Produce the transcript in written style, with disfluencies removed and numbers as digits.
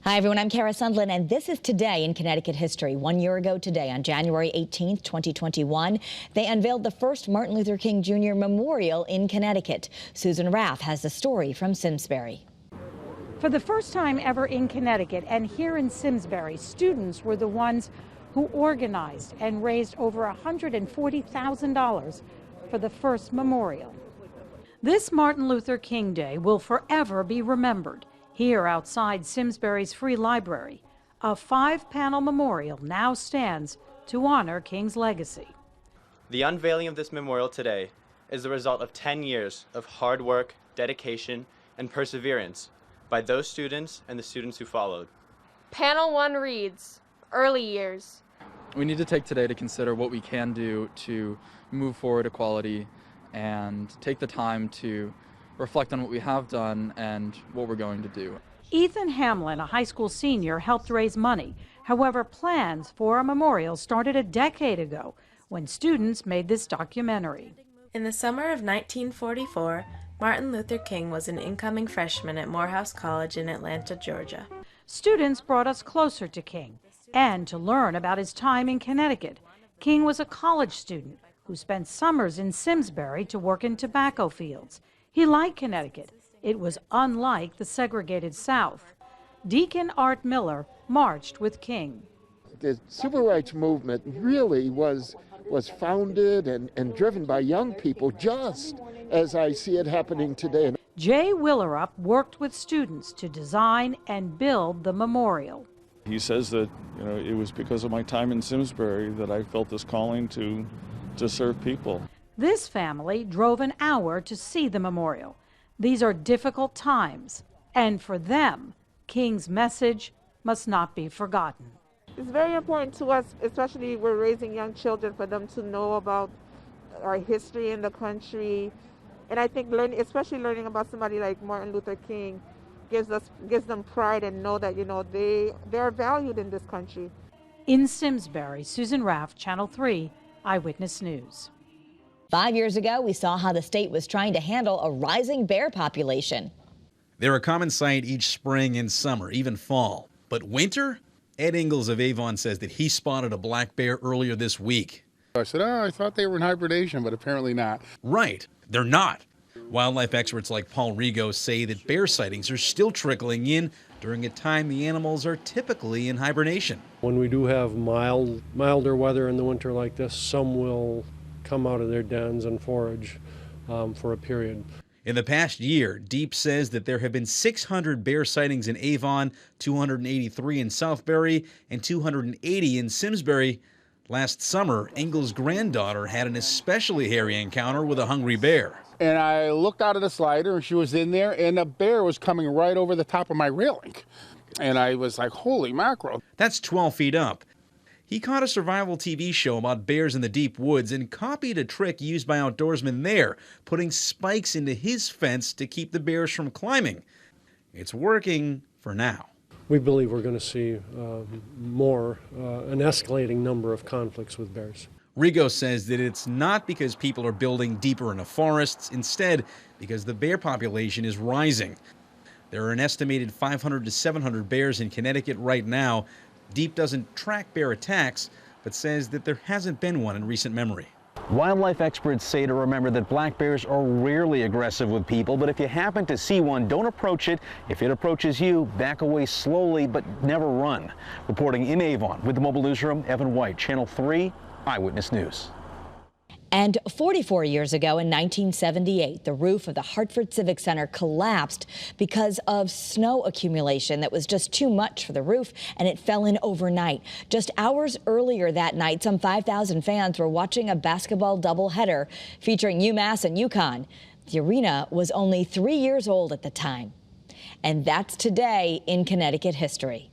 Hi, everyone. I'm Kara Sundlin, and this is Today in Connecticut History. 1 year ago today, on January 18th, 2021, they unveiled the first Martin Luther King Jr. Memorial in Connecticut. Susan Raff has the story from Simsbury. For the first time ever in Connecticut and here in Simsbury, students were the ones who organized and raised over $140,000 for the first memorial. This Martin Luther King Day will forever be remembered. Here outside Simsbury's Free Library, a 5-panel memorial now stands to honor King's legacy. The unveiling of this memorial today is the result of 10 years of hard work, dedication, and perseverance by those students and the students who followed. Panel 1 reads, Early Years. We need to take today to consider what we can do to move forward equality and take the time to reflect on what we have done and what we're going to do. Ethan Hamlin, a high school senior, helped raise money. However, plans for a memorial started a decade ago when students made this documentary. In the summer of 1944, Martin Luther King was an incoming freshman at Morehouse College in Atlanta, Georgia. Students brought us closer to King and to learn about his time in Connecticut. King was a college student who spent summers in Simsbury to work in tobacco fields. He liked Connecticut. It was unlike the segregated South. Deacon Art Miller marched with King. The civil rights movement really was founded and driven by young people, just as I see it happening today. Jay Willerup worked with students to design and build the memorial. He says that, it was because of my time in Simsbury that I felt this calling to serve people. This family drove an hour to see the memorial. These are difficult times, and for them, King's message must not be forgotten. It's very important to us, especially we're raising young children, for them to know about our history in the country. And I think especially learning about somebody like Martin Luther King gives them pride and know that, they are valued in this country. In Simsbury, Susan Raff, Channel 3, Eyewitness News. 5 years ago, we saw how the state was trying to handle a rising bear population. They're a common sight each spring and summer, even fall. But winter? Ed Ingalls of Avon says that he spotted a black bear earlier this week. I said, I thought they were in hibernation, but apparently not. Right, they're not. Wildlife experts like Paul Rigo say that bear sightings are still trickling in during a time the animals are typically in hibernation. When we do have milder weather in the winter like this, some will come out of their dens and forage for a period. In the past year, Deep says that there have been 600 bear sightings in Avon, 283 in Southbury, and 280 in Simsbury. Last summer, Ingalls' granddaughter had an especially hairy encounter with a hungry bear. And I looked out of the slider, and she was in there, and a bear was coming right over the top of my railing. And I was like, holy mackerel. That's 12 feet up. He caught a survival TV show about bears in the deep woods and copied a trick used by outdoorsmen there, putting spikes into his fence to keep the bears from climbing. It's working for now. We believe we're going to see an escalating number of conflicts with bears. Rigo says that it's not because people are building deeper into forests, instead because the bear population is rising. There are an estimated 500 to 700 bears in Connecticut right now. Deep doesn't track bear attacks, but says that there hasn't been one in recent memory. Wildlife experts say to remember that black bears are rarely aggressive with people, but if you happen to see one, don't approach it. If it approaches you, back away slowly, but never run. Reporting in Avon with the Mobile Newsroom, Evan White, Channel 3, Eyewitness News. And 44 years ago in 1978, the roof of the Hartford Civic Center collapsed because of snow accumulation that was just too much for the roof, and it fell in overnight. Just hours earlier that night, some 5,000 fans were watching a basketball doubleheader featuring UMass and UConn. The arena was only 3 years old at the time. And that's Today in Connecticut History.